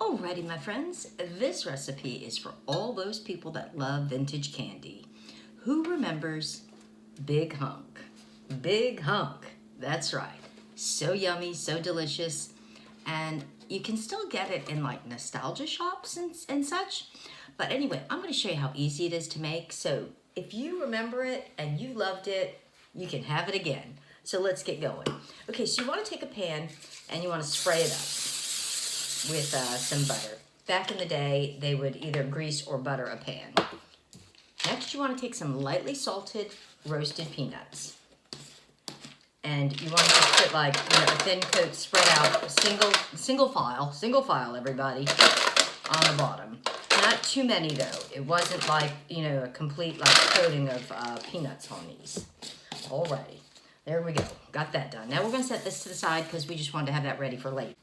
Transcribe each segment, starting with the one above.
Alrighty, my friends, this recipe is for all those people that love vintage candy. Who remembers Big Hunk? Big Hunk, that's right. So yummy, so delicious, and you can still get it in like nostalgia shops and such. But anyway, I'm going to show you how easy it is to make. So if you remember it and you loved it, you can have it again. So let's get going. Okay, so you want to take a pan and you want to spray it up with some butter. Back in the day, they would either grease or butter a pan. Next, you want to take some lightly salted roasted peanuts. And you want to just put like, a thin coat spread out, single file, everybody, on the bottom. Not too many though. It wasn't like, a complete like coating of peanuts on these. Alrighty, there we go. Got that done. Now we're going to set this to the side because we just wanted to have that ready for later.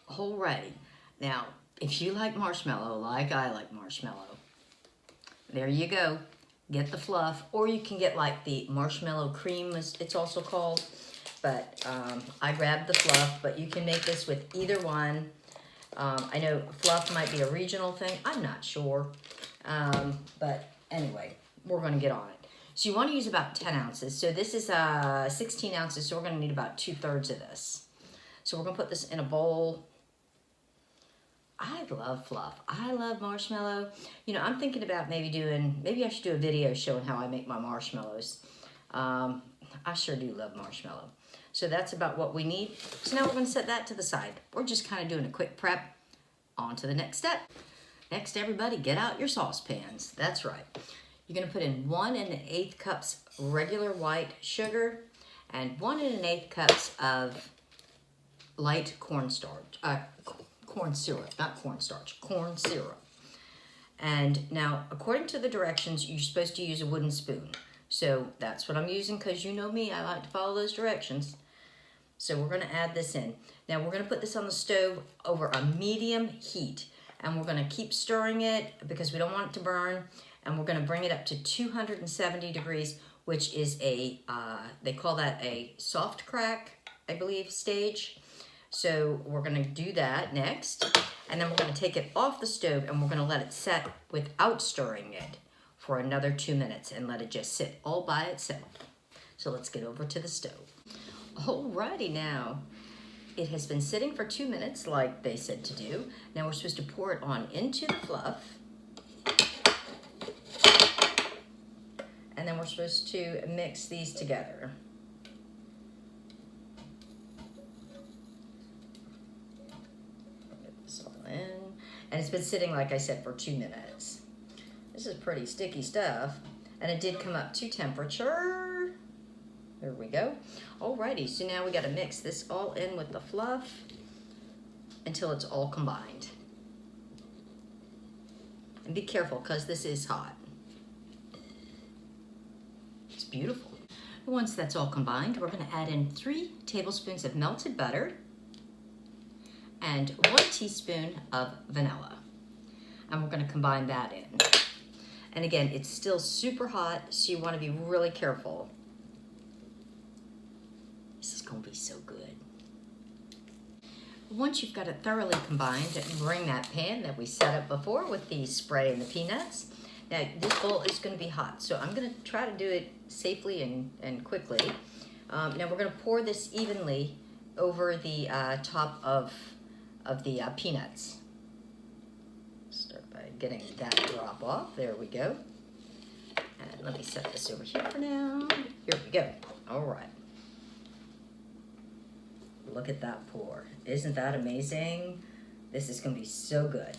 Alrighty, now if you like marshmallow like I like marshmallow, there you go. Get the fluff, or you can get like the marshmallow cream, as it's also called. But I grabbed the fluff, but you can make this with either one. I know fluff might be a regional thing. I'm not sure. But anyway, we're going to get on it. So you want to use about 10 ounces. So this is 16 ounces, so we're going to need about 2/3 of this. So we're going to put this in a bowl. I love fluff. I love marshmallow. I'm thinking about maybe I should do a video showing how I make my marshmallows. I sure do love marshmallow. So that's about what we need. So now we're going to set that to the side. We're just kind of doing a quick prep. On to the next step. Next, everybody, get out your saucepans. That's right. You're going to put in 1 1/8 cups regular white sugar and 1 1/8 cups of light cornstarch. Corn syrup, not cornstarch, corn syrup. And now, according to the directions, you're supposed to use a wooden spoon. So that's what I'm using because you know me, I like to follow those directions. So we're going to add this in. Now we're going to put this on the stove over a medium heat. And we're going to keep stirring it because we don't want it to burn. And we're going to bring it up to 270 degrees, which is they call that a soft crack, I believe, stage. So we're going to do that next, and then we're going to take it off the stove and we're going to let it set without stirring it for another 2 minutes and let it just sit all by itself. So let's get over to the stove. Alrighty, now it has been sitting for 2 minutes like they said to do. Now we're supposed to pour it on into the fluff, and then we're supposed to mix these together. And it's been sitting, like I said, for 2 minutes. This is pretty sticky stuff. And it did come up to temperature. There we go. Alrighty, so now we got to mix this all in with the fluff until it's all combined. And be careful, because this is hot. It's beautiful. Once that's all combined, we're going to add in 3 tablespoons of melted butter and 1 teaspoon of vanilla. And we're going to combine that in. And again, it's still super hot, so you want to be really careful. This is going to be so good. Once you've got it thoroughly combined, bring that pan that we set up before with the spray and the peanuts. Now, this bowl is going to be hot, so I'm going to try to do it safely and quickly. Now, we're going to pour this evenly over the top of the peanuts. Start by getting that drop off. There we go. And let me set this over here for now. Here we go. All right. Look at that pour. Isn't that amazing? This is going to be so good.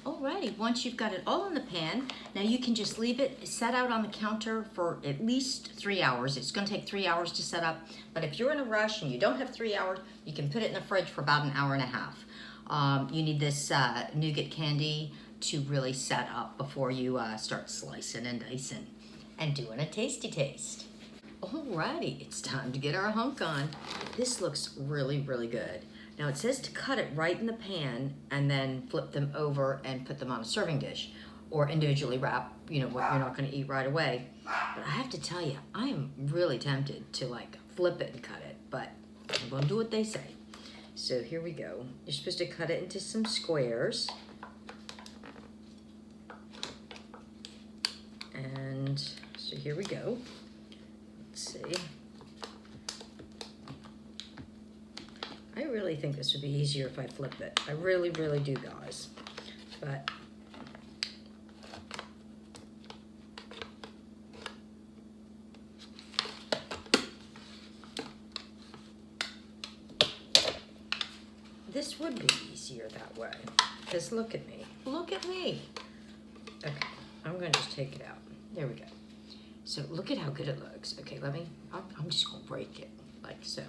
Alrighty, once you've got it all in the pan, now you can just leave it set out on the counter for at least 3 hours. It's going to take 3 hours to set up, but if you're in a rush and you don't have 3 hours, you can put it in the fridge for about 1.5 hours. You need this nougat candy to really set up before you start slicing and dicing and doing a tasty taste. Alrighty, it's time to get our hunk on. This looks really, really good. Now it says to cut it right in the pan and then flip them over and put them on a serving dish or individually wrap, what you're not going to eat right away. But I have to tell you, I am really tempted to like flip it and cut it, but I'm gonna do what they say. So here we go. You're supposed to cut it into some squares. And so here we go. Let's see. I really think this would be easier if I flip it. I really, really do, guys. But this would be easier that way. Because look at me. Look at me. Okay, I'm going to just take it out. There we go. So look at how good it looks. Okay, I'm just going to break it like so.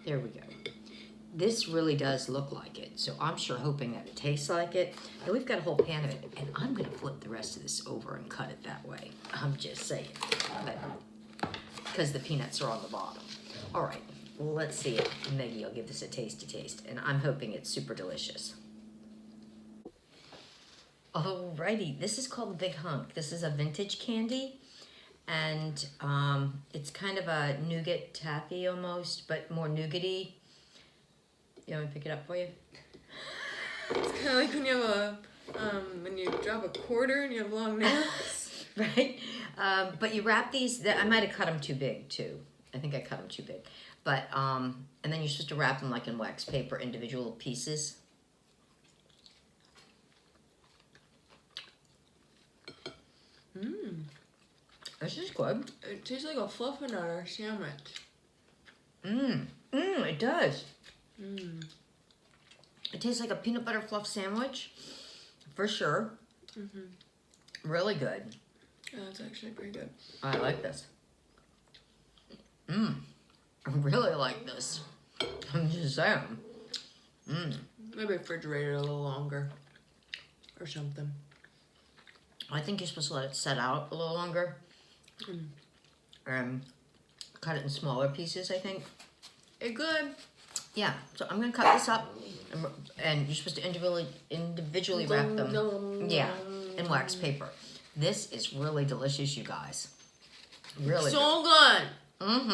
There we go. This really does look like it. So I'm sure hoping that it tastes like it. And we've got a whole pan of it. And I'm going to flip the rest of this over and cut it that way. I'm just saying. Because the peanuts are on the bottom. All right. Well, let's see if Maggie will give this a taste. And I'm hoping it's super delicious. Alrighty. This is called Big Hunk. This is a vintage candy. And it's kind of a nougat taffy almost, but more nougaty. You want me to pick it up for you? It's kind of like when you have when you drop a quarter and you have long nails. Right? But you wrap these, I might have cut them too big too. I think I cut them too big. But, and then you're supposed to wrap them like in wax paper, individual pieces. Mmm. This is good. It tastes like a fluffernutter sandwich. It does. Mmm. It tastes like a peanut butter fluff sandwich, for sure. Really good. Yeah, that's actually pretty good. I like this. I really like this. I'm just saying. Maybe refrigerate it a little longer or something. I think you're supposed to let it set out a little longer. Cut it in smaller pieces, I think. It good. Yeah, so I'm gonna cut this up, and you're supposed to individually wrap them. Yeah, in wax paper. This is really delicious, you guys. Really So good. And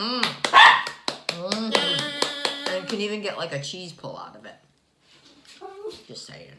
you can even get like a cheese pull out of it. Just saying.